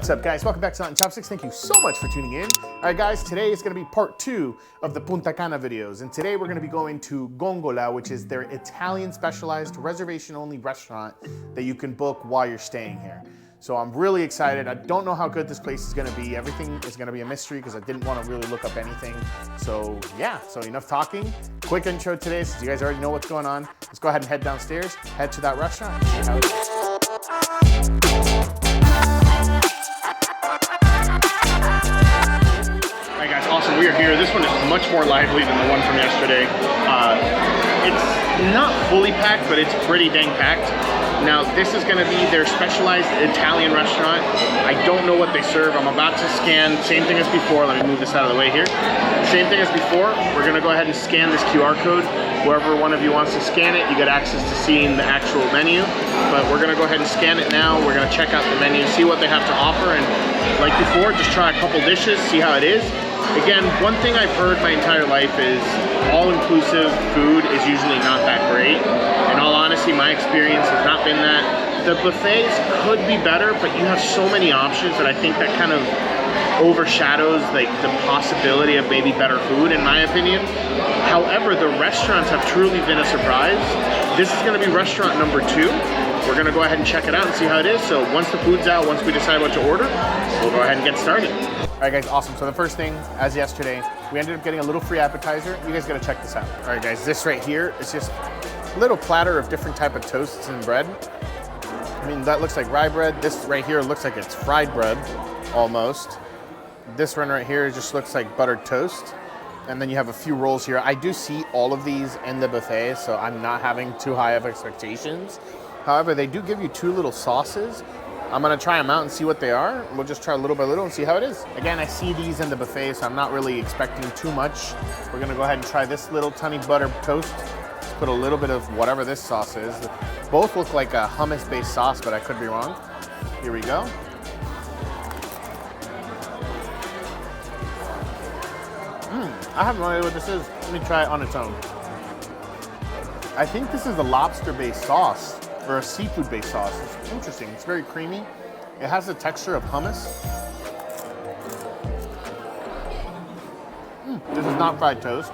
What's up, guys? Welcome back to Chopsticks. Thank you so much for tuning in. All right, guys, today is going to be part 2 of the Punta Cana videos. And today we're going to be going to Gondola, which is their Italian specialized reservation-only restaurant that you can book while you're staying here. So I'm really excited. I don't know how good this place is going to be. Everything is going to be a mystery because I didn't want to really look up anything. So yeah, so enough talking. Quick intro today, since you guys already know what's going on. Let's go ahead and head downstairs, head to that restaurant, and see how it is. All right, guys, awesome. We are here. This one is much more lively than the one from yesterday. It's not fully packed, but it's pretty dang packed. Now, this is going to be their specialized Italian restaurant. I don't know what they serve. I'm about to scan, same thing as before. Let me move this out of the way here. Same thing as before. We're going to go ahead and scan this QR code. Whoever one of you wants to scan it, you get access to seeing the actual menu. But we're going to go ahead and scan it now. We're going to check out the menu, see what they have to offer. And like before, just try a couple dishes, see how it is. Again, one thing I've heard my entire life is all-inclusive food is usually not that great. In all honesty, my experience has not been that. The buffets could be better, but you have so many options that I think that kind of overshadows like the possibility of maybe better food, in my opinion. However, the restaurants have truly been a surprise. This is going to be restaurant number 2. We're going to go ahead and check it out and see how it is. So once the food's out, once we decide what to order, we'll go ahead and get started. All right, guys, awesome. So the first thing, as yesterday, we ended up getting a little free appetizer. You guys got to check this out. All right, guys, this right here is just a little platter of different type of toasts and bread. I mean, that looks like rye bread. This right here looks like it's fried bread, almost. This one right here just looks like buttered toast. And then you have a few rolls here. I do see all of these in the buffet, so I'm not having too high of expectations. However, they do give you 2 little sauces. I'm gonna try them out and see what they are. We'll just try little by little and see how it is. Again, I see these in the buffet, so I'm not really expecting too much. We're gonna go ahead and try this little tiny butter toast. Let's put a little bit of whatever this sauce is. Both look like a hummus-based sauce, but I could be wrong. Here we go. I have no idea what this is. Let me try it on its own. I think this is a lobster-based sauce or a seafood-based sauce. It's interesting. It's very creamy. It has the texture of hummus. This is not fried toast.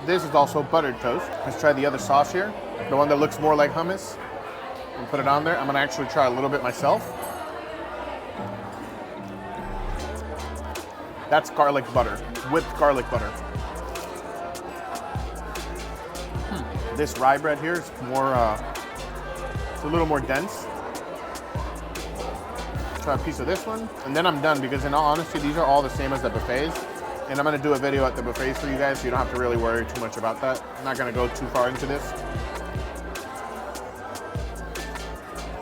This is also buttered toast. Let's try the other sauce here. The one that looks more like hummus. And put it on there. I'm gonna actually try a little bit myself. That's garlic butter, whipped garlic butter. This rye bread here is more, it's a little more dense. Try a piece of this one, and then I'm done because in all honesty, these are all the same as the buffets. And I'm gonna do a video at the buffets for you guys, so you don't have to really worry too much about that. I'm not gonna go too far into this.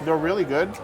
They're really good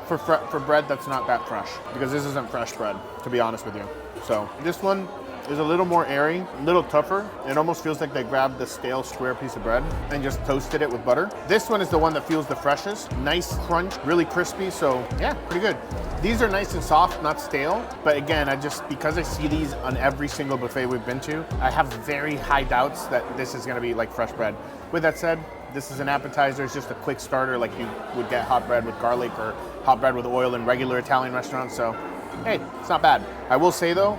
for bread that's not that fresh, because this isn't fresh bread, to be honest with you. So this one is a little more airy, a little tougher. It almost feels like they grabbed the stale square piece of bread and just toasted it with butter. This one is the one that feels the freshest. Nice crunch, really crispy, so yeah, pretty good. These are nice and soft, not stale, but again, because I see these on every single buffet we've been to, I have very high doubts that this is gonna be like fresh bread. With that said, this is an appetizer. It's just a quick starter like you would get hot bread with garlic or hot bread with oil in regular Italian restaurants, so hey, it's not bad. I will say though,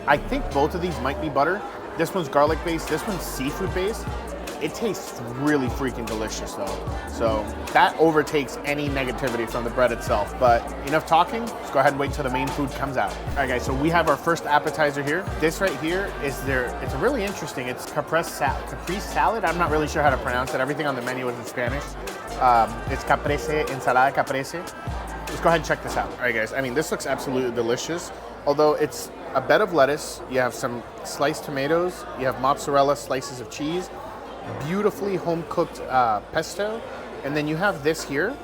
I think both of these might be butter. This one's garlic based, this one's seafood based. It tastes really freaking delicious though. So that overtakes any negativity from the bread itself. But enough talking, let's go ahead and wait till the main food comes out. All right guys, so we have our first appetizer here. This right here is it's really interesting. It's Capri Salad. I'm not really sure how to pronounce it. Everything on the menu is in Spanish. It's caprese, ensalada caprese. Let's go ahead and check this out. All right guys, I mean, this looks absolutely delicious. Although it's a bed of lettuce, you have some sliced tomatoes, you have mozzarella, slices of cheese, beautifully home-cooked pesto, and then you have this here.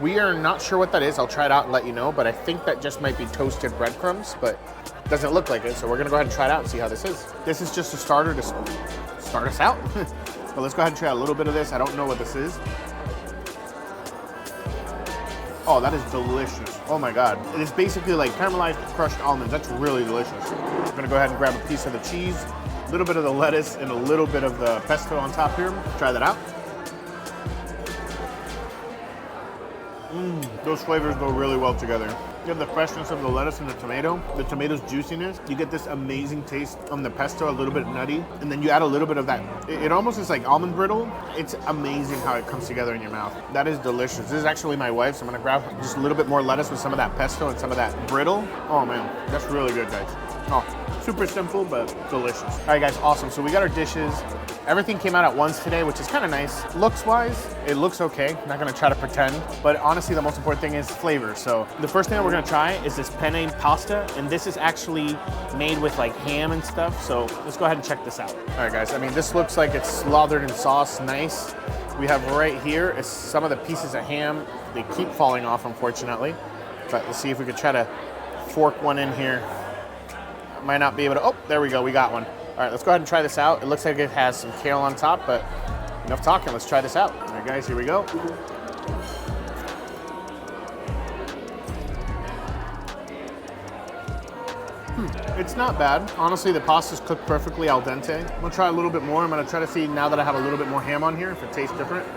We are not sure what that is. I'll try it out and let you know, but I think that just might be toasted breadcrumbs, but it doesn't look like it, so we're gonna go ahead and try it out and see how this is. This is just a starter to start us out. But let's go ahead and try a little bit of this. I don't know what this is. Oh, that is delicious. Oh my God. It is basically like caramelized crushed almonds. That's really delicious. I'm gonna go ahead and grab a piece of the cheese, a little bit of the lettuce, and a little bit of the pesto on top here. Try that out. Those flavors go really well together. You have the freshness of the lettuce and the tomato's juiciness. You get this amazing taste on the pesto, a little bit nutty, and then you add a little bit of that. It almost is like almond brittle. It's amazing how it comes together in your mouth. That is delicious. This is actually my wife's. I'm gonna grab just a little bit more lettuce with some of that pesto and some of that brittle. Oh man, that's really good, guys. Oh, super simple, but delicious. All right, guys, awesome. So we got our dishes. Everything came out at once today, which is kind of nice. Looks-wise, it looks okay. I'm not gonna try to pretend, but honestly, the most important thing is flavor. So the first thing that we're gonna try is this penne pasta, and this is actually made with like ham and stuff. So let's go ahead and check this out. All right, guys, I mean, this looks like it's slathered in sauce, nice. We have right here is some of the pieces of ham. They keep falling off, unfortunately. But let's see if we could try to fork one in here. Might not be able to, oh, there we go, we got one. All right, let's go ahead and try this out. It looks like it has some kale on top, but enough talking, let's try this out. All right, guys, here we go. It's not bad. Honestly, the pasta's cooked perfectly al dente. I'm gonna try a little bit more. I'm gonna try to see, now that I have a little bit more ham on here, if it tastes different.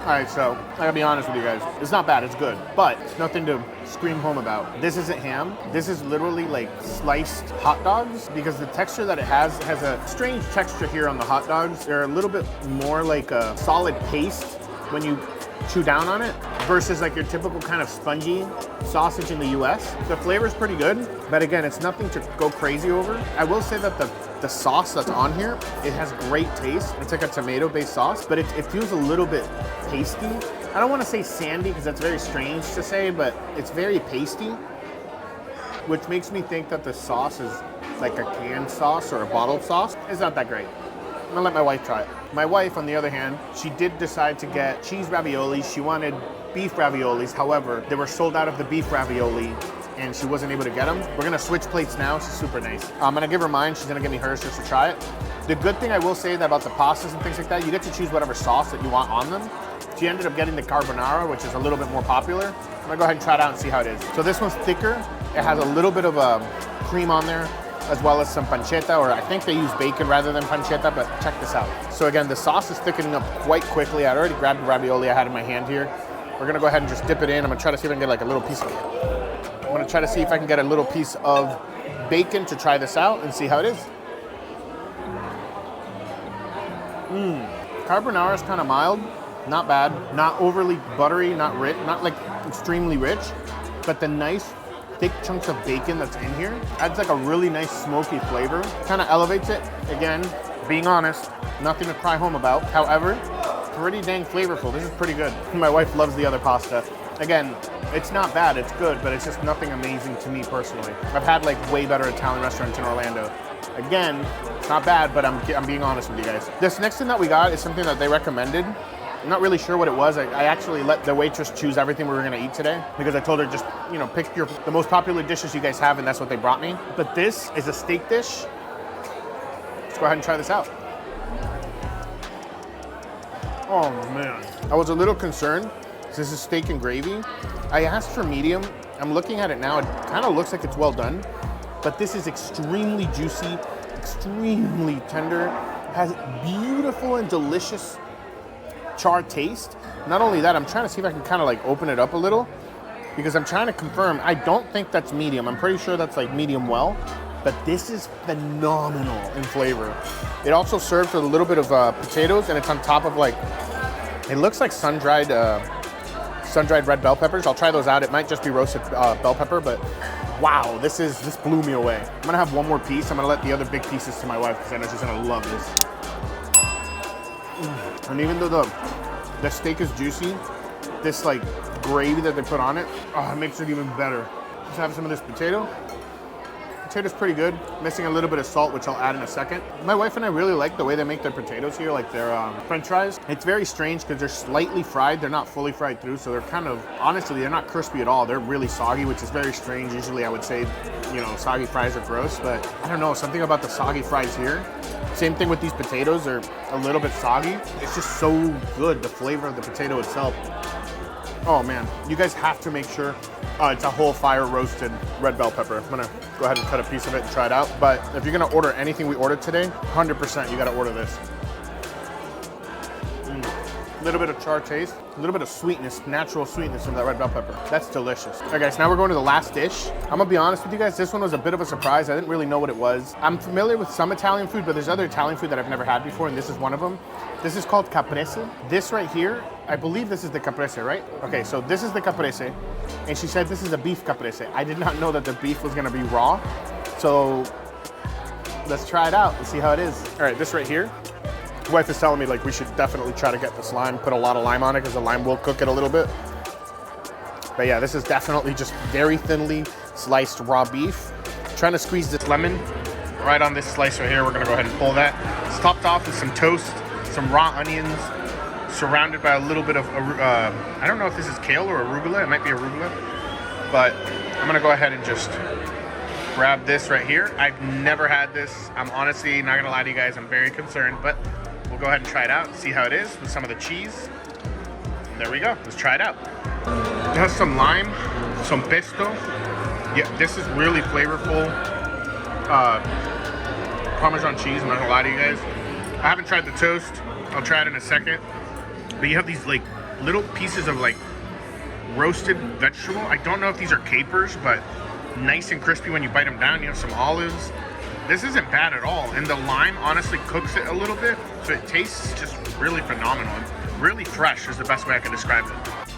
All right, so I gotta be honest with you guys. It's not bad, it's good, but it's nothing to scream home about. This isn't ham. This is literally like sliced hot dogs, because the texture that it has a strange texture here on the hot dogs. They're a little bit more like a solid paste when you chew down on it versus like your typical kind of spongy sausage in the US. The flavor's pretty good, but again, it's nothing to go crazy over. I will say that the sauce that's on here, it has great taste. It's like a tomato-based sauce, but it feels a little bit pasty. I don't want to say sandy because that's very strange to say, but it's very pasty, which makes me think that the sauce is like a canned sauce or a bottled sauce. It's not that great. I'm gonna let my wife try it. My wife, on the other hand, she did decide to get cheese raviolis. She wanted beef raviolis. However, they were sold out of the beef ravioli and she wasn't able to get them. We're gonna switch plates now. She's super nice. I'm gonna give her mine. She's gonna give me hers just to try it. The good thing I will say that about the pastas and things like that, you get to choose whatever sauce that you want on them. She ended up getting the carbonara, which is a little bit more popular. I'm gonna go ahead and try it out and see how it is. So this one's thicker. It has a little bit of cream on there, as well as some pancetta, or I think they use bacon rather than pancetta, but check this out. So again, the sauce is thickening up quite quickly. I already grabbed the ravioli I had in my hand here. We're gonna go ahead and just dip it in. I'm gonna try to see if I can get like a little piece of it. I'm gonna try to see if I can get a little piece of bacon to try this out and see how it is. Carbonara is kind of mild, not bad, not overly buttery, not rich, not like extremely rich, but the nice thick chunks of bacon that's in here adds like a really nice smoky flavor, kind of elevates it. Again, being honest, nothing to cry home about. However, pretty dang flavorful. This is pretty good. My wife loves the other pasta. Again, it's not bad, it's good, but it's just nothing amazing to me personally. I've had like way better Italian restaurants in Orlando. Again, it's not bad, but I'm being honest with you guys. This next thing that we got is something that they recommended. I'm not really sure what it was. I actually let the waitress choose everything we were gonna eat today because I told her just, you know, pick the most popular dishes you guys have, and that's what they brought me. But this is a steak dish. Let's go ahead and try this out. Oh man, I was a little concerned. This is steak and gravy. I asked for medium. I'm looking at it now. It kind of looks like it's well done, but this is extremely juicy, extremely tender, has beautiful and delicious char taste. Not only that, I'm trying to see if I can kind of like open it up a little because I'm trying to confirm. I don't think that's medium. I'm pretty sure that's like medium well, but this is phenomenal in flavor. It also serves with a little bit of potatoes, and it's on top of like, it looks like sun-dried red bell peppers. I'll try those out. It might just be roasted bell pepper, but wow, this blew me away. I'm gonna have one more piece. I'm gonna let the other big pieces to my wife because I know she's gonna love this. And even though the steak is juicy, this like gravy that they put on it, it makes it even better. Let's have some of this potato. Potato's pretty good. Missing a little bit of salt, which I'll add in a second. My wife and I really like the way they make their potatoes here, like their French fries. It's very strange because they're slightly fried. They're not fully fried through, so they're kind of, honestly, they're not crispy at all. They're really soggy, which is very strange. Usually I would say, you know, soggy fries are gross, but I don't know, something about the soggy fries here. Same thing with these potatoes, they're a little bit soggy. It's just so good, the flavor of the potato itself. Oh man, you guys have to make sure it's a whole fire roasted red bell pepper. I'm gonna go ahead and cut a piece of it and try it out. But if you're gonna order anything we ordered today, 100% you gotta order this. little bit of char taste, a little bit of sweetness, natural sweetness in that red bell pepper. That's delicious. All right, guys, now we're going to the last dish. I'm gonna be honest with you guys, this one was a bit of a surprise. I didn't really know what it was. I'm familiar with some Italian food, but there's other Italian food that I've never had before, and this is one of them. This is called caprese. This right here, I believe this is the caprese, right? Okay, so this is the caprese, and she said this is a beef caprese. I did not know that the beef was gonna be raw, so let's try it out and see how it is. All right, this right here, my wife is telling me like we should definitely try to get this lime, put a lot of lime on it because the lime will cook it a little bit. But yeah, this is definitely just very thinly sliced raw beef. Trying to squeeze this lemon right on this slice right here. We're gonna go ahead and pull that. It's topped off with some toast, some raw onions, surrounded by a little bit of, I don't know if this is kale or arugula. It might be arugula. But I'm gonna go ahead and just grab this right here. I've never had this. I'm honestly not gonna lie to you guys, I'm very concerned, but we'll go ahead and try it out, see how it is with some of the cheese. And there we go, let's try it out. It has some lime, some pesto. Yeah, this is really flavorful Parmesan cheese, I'm not gonna lie to you guys. I haven't tried the toast, I'll try it in a second. But you have these like little pieces of like roasted vegetable. I don't know if these are capers, but nice and crispy when you bite them down. You have some olives. This isn't bad at all, and the lime honestly cooks it a little bit, so it tastes just really phenomenal. Really fresh is the best way I can describe it.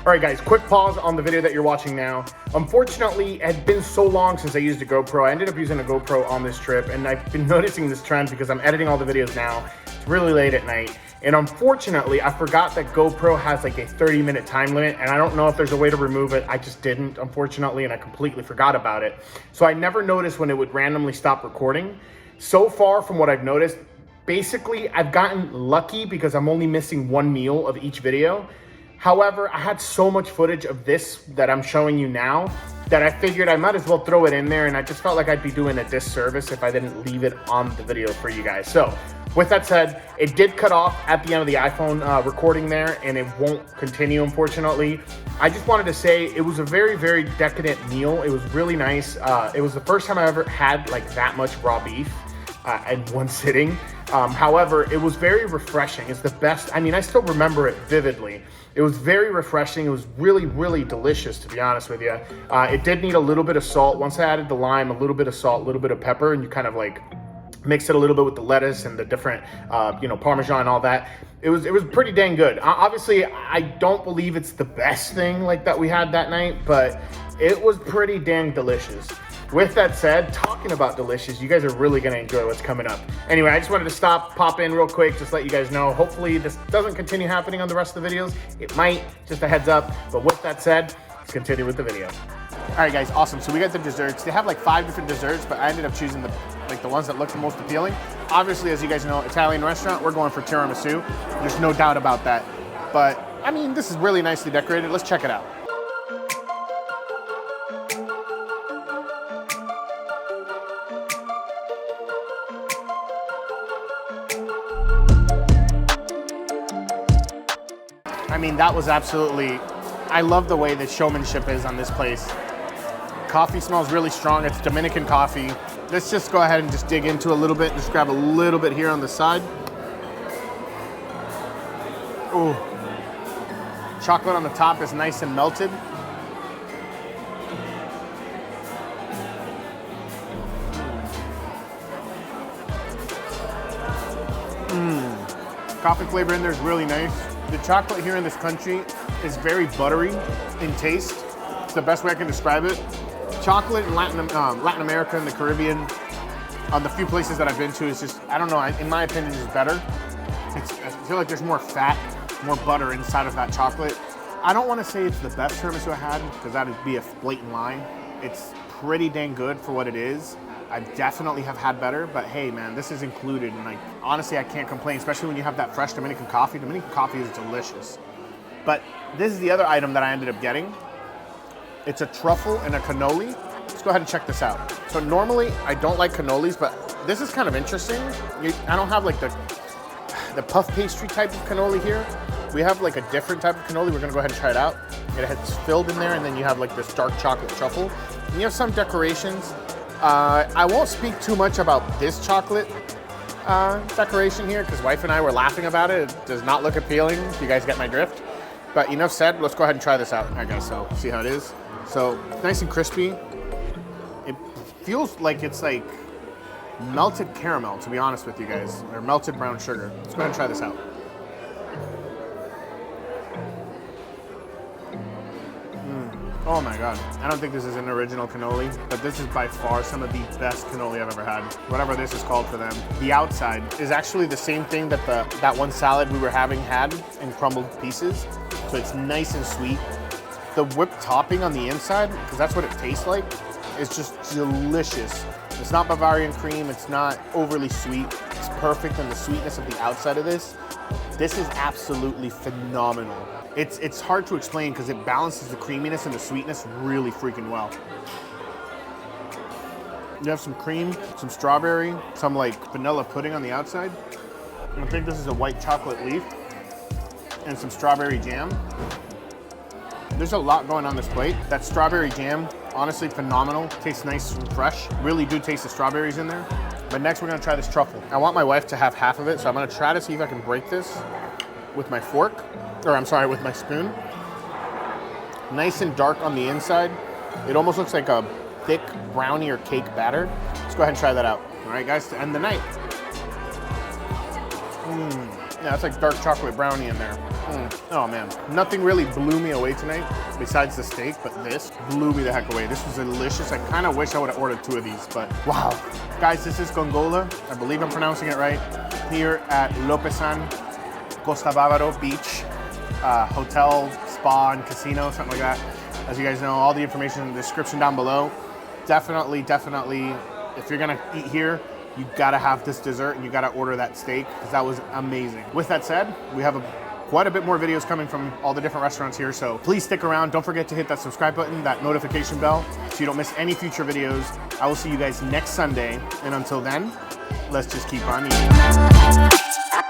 All right, guys, quick pause on the video that you're watching now. Unfortunately, it had been so long since I used a GoPro. I ended up using a GoPro on this trip, and I've been noticing this trend because I'm editing all the videos now. It's really late at night, and unfortunately, I forgot that GoPro has like a 30-minute time limit, and I don't know if there's a way to remove it. I just didn't, unfortunately, and I completely forgot about it. So I never noticed when it would randomly stop recording. So far, from what I've noticed, basically, I've gotten lucky because I'm only missing one meal of each video. However, I had so much footage of this that I'm showing you now that I figured I might as well throw it in there, and I just felt like I'd be doing a disservice if I didn't leave it on the video for you guys. So with that said, it did cut off at the end of the iPhone recording there, and it won't continue, unfortunately. I just wanted to say it was a very, very decadent meal. It was really nice. It was the first time I ever had like that much raw beef in one sitting. However, it was very refreshing. It's the best. I mean, I still remember it vividly. It was very refreshing. It was really, really delicious, to be honest with you. It did need a little bit of salt. Once I added the lime, a little bit of salt, a little bit of pepper, and you kind of like mix it a little bit with the lettuce and the different, Parmesan and all that. It was pretty dang good. Obviously, I don't believe it's the best thing like that we had that night, but it was pretty dang delicious. With that said, talking about delicious, you guys are really gonna enjoy what's coming up. Anyway, I just wanted to pop in real quick, just let you guys know. Hopefully this doesn't continue happening on the rest of the videos. It might, just a heads up. But with that said, let's continue with the video. All right, guys, awesome. So we got the desserts. They have like 5 different desserts, but I ended up choosing the ones that look the most appealing. Obviously, as you guys know, Italian restaurant, we're going for tiramisu. There's no doubt about that. But I mean, this is really nicely decorated. Let's check it out. I mean, that was absolutely, I love the way the showmanship is on this place. Coffee smells really strong. It's Dominican coffee. Let's just go ahead and just dig into a little bit. Just grab a little bit here on the side. Ooh. Chocolate on the top is nice and melted. Coffee flavor in there is really nice. The chocolate here in this country is very buttery in taste. It's the best way I can describe it. Chocolate in Latin America and the Caribbean, the few places that I've been to, is just, I don't know, in my opinion, is better. I feel like there's more fat, more butter inside of that chocolate. I don't want to say it's the best tiramisu I had, because that would be a blatant lie. It's pretty dang good for what it is. I definitely have had better, but hey man, this is included, and like, honestly, I can't complain, especially when you have that fresh Dominican coffee. Dominican coffee is delicious. But this is the other item that I ended up getting. It's a truffle and a cannoli. Let's go ahead and check this out. So normally, I don't like cannolis, but this is kind of interesting. I don't have like the puff pastry type of cannoli here. We have like a different type of cannoli. We're gonna go ahead and try it out. It's filled in there, and then you have like this dark chocolate truffle. And you have some decorations. I won't speak too much about this chocolate decoration here because wife and I were laughing about it. It does not look appealing, if you guys get my drift. But enough said, let's go ahead and try this out. All right, guys, so see how it is. So nice and crispy. It feels like it's like melted caramel, to be honest with you guys, or melted brown sugar. Let's go ahead and try this out. Oh my God. I don't think this is an original cannoli, but this is by far some of the best cannoli I've ever had. Whatever this is called for them. The outside is actually the same thing that that one salad we were having had in crumbled pieces. So it's nice and sweet. The whipped topping on the inside, because that's what it tastes like, is just delicious. It's not Bavarian cream, it's not overly sweet. It's perfect in the sweetness of the outside of this. This is absolutely phenomenal. It's hard to explain because it balances the creaminess and the sweetness really freaking well. You have some cream, some strawberry, some like vanilla pudding on the outside. I think this is a white chocolate leaf and some strawberry jam. There's a lot going on this plate. That strawberry jam, honestly phenomenal. Tastes nice and fresh. Really do taste the strawberries in there. But next we're gonna try this truffle. I want my wife to have half of it, so I'm gonna try to see if I can break this with my fork. Or I'm sorry, with my spoon. Nice and dark on the inside. It almost looks like a thick brownie or cake batter. Let's go ahead and try that out. All right, guys, to end the night. Yeah, it's like dark chocolate brownie in there. Oh man, nothing really blew me away tonight besides the steak, but this blew me the heck away. This was delicious. I kind of wish I would have ordered 2 of these, but wow. Guys, this is Gondola. I believe I'm pronouncing it right. Here at Lopesan, Costa Bavaro Beach. Hotel, spa, and casino, something like that. As you guys know, all the information in the description down below. Definitely, if you're gonna eat here, you gotta have this dessert and you gotta order that steak because that was amazing. With that said, we have quite a bit more videos coming from all the different restaurants here, so please stick around. Don't forget to hit that subscribe button, that notification bell, so you don't miss any future videos. I will see you guys next Sunday, and until then, let's just keep on eating.